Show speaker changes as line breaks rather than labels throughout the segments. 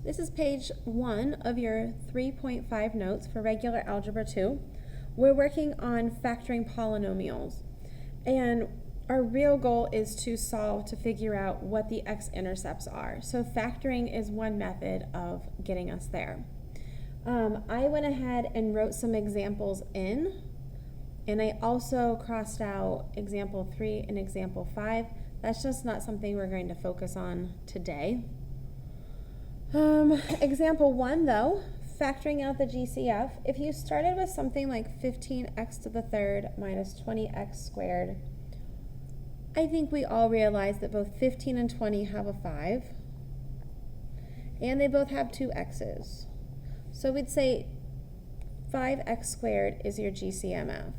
This is page 1 of your 3.5 notes for regular algebra 2. We're working on factoring polynomials, and our real goal is to solve to figure out what the x-intercepts are. So factoring is one method of getting us there. I went ahead and wrote some examples in, and I also crossed out example 3 and example 5. That's just not something we're going to focus on today. Example 1 though, factoring out the GCF. If you started with something like 15x to the third minus 20x squared, I think we all realize that both 15 and 20 have a 5, and they both have two x's. So we'd say 5x squared is your GCMF.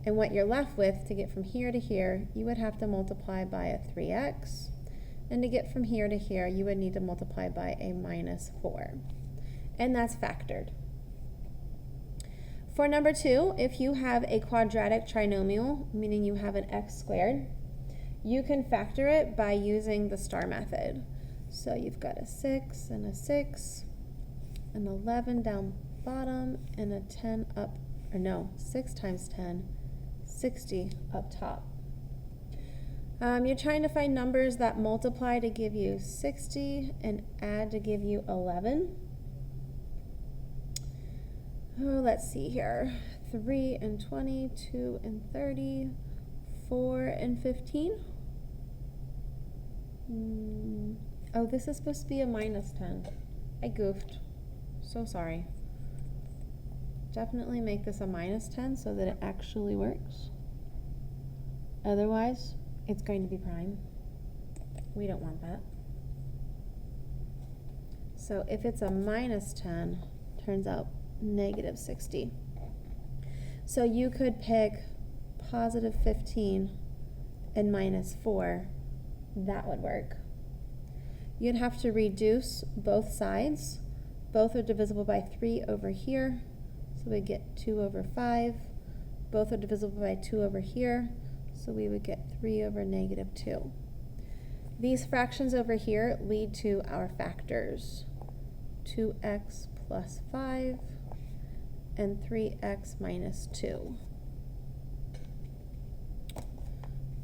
And what you're left with to get from here to here, you would have to multiply by a 3x. And to get from here to here, you would need to multiply by a minus 4. And that's factored. For number 2, if you have a quadratic trinomial, meaning you have an x squared, you can factor it by using the star method. So you've got a 6 and a 6, an 11 down bottom, and a 10 up, or no, 6 times 10, 60 up top. You're trying to find numbers that multiply to give you 60 and add to give you 11. Oh, let's see here. 3 and 20, 2 and 30, 4 and 15. Oh, this is supposed to be a minus 10. I goofed. So sorry. Definitely make this a minus 10 so that it actually works. Otherwise, it's going to be prime. We don't want that. So if it's a minus 10, turns out negative 60. So you could pick positive 15 and minus 4. That would work. You'd have to reduce both sides. Both are divisible by 3 over here. So we get 2 over 5. Both are divisible by 2 over here. So we would get 3 over negative 2. These fractions over here lead to our factors. 2x plus 5 and 3x minus 2.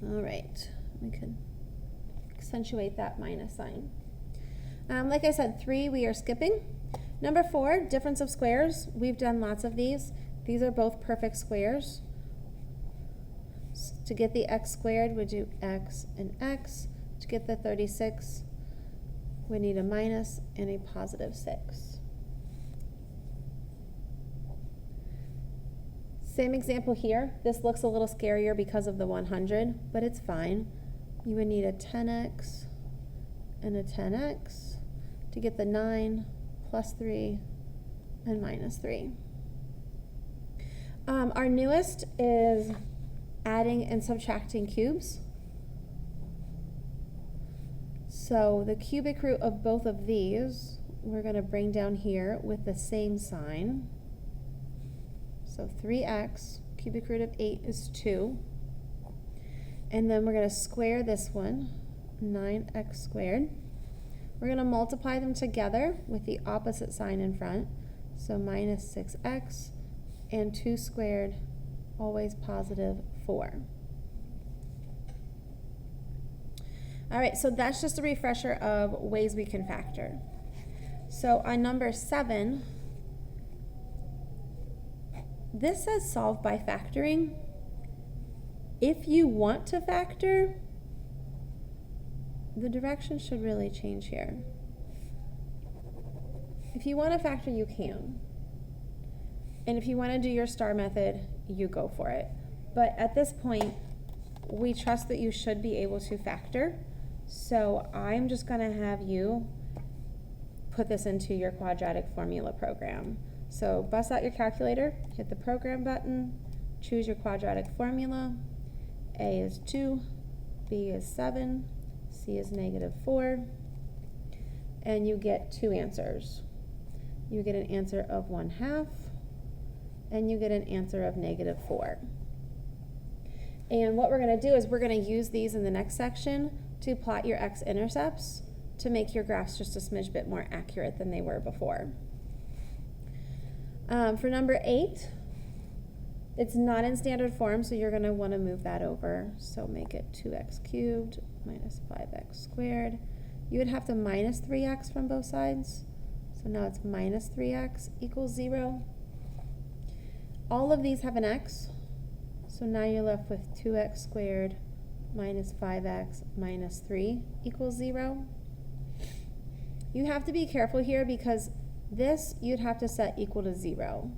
All right, we could accentuate that minus sign. Like I said, 3 we are skipping. Number 4, difference of squares. We've done lots of these. These are both perfect squares. To get the x squared, we do x and x. To get the 36, we need a minus and a positive 6. Same example here. This looks a little scarier because of the 100, but it's fine. You would need a 10x and a 10x to get the 9 plus 3 and minus 3. Our newest is adding and subtracting cubes. So the cubic root of both of these, we're going to bring down here with the same sign. So 3x, cubic root of 8 is 2. And then we're going to square this one, 9x squared. We're going to multiply them together with the opposite sign in front. So minus 6x and 2 squared, always positive 4. All right, so that's just a refresher of ways we can factor. So on number 7, this says solve by factoring. If you want to factor, the direction should really change here. If you want to factor, you can. And if you want to do your star method, you go for it. But at this point, we trust that you should be able to factor. So I'm just going to have you put this into your quadratic formula program. So bust out your calculator, hit the program button, choose your quadratic formula. A is 2, B is 7, C is negative 4, and you get 2 answers. You get an answer of 1/2, and you get an answer of negative 4. And what we're going to do is we're going to use these in the next section to plot your x-intercepts to make your graphs just a smidge bit more accurate than they were before. For number 8, it's not in standard form, so you're going to want to move that over. So make it 2x cubed minus 5x squared. You would have to minus 3x from both sides. So now it's minus 3x equals 0. All of these have an x. So now you're left with 2x squared minus 5x minus 3 equals 0. You have to be careful here because this you'd have to set equal to 0.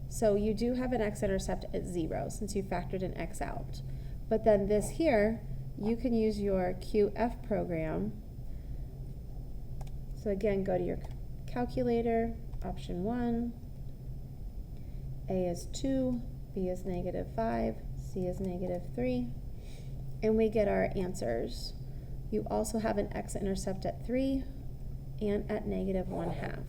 So you do have an x-intercept at 0 since you factored an x out. But then this here, you can use your QF program. So again, go to your calculator, option 1. A is 2, B is negative 5, C is negative 3. And we get our answers. You also have an x-intercept at 3 and at negative 1/2.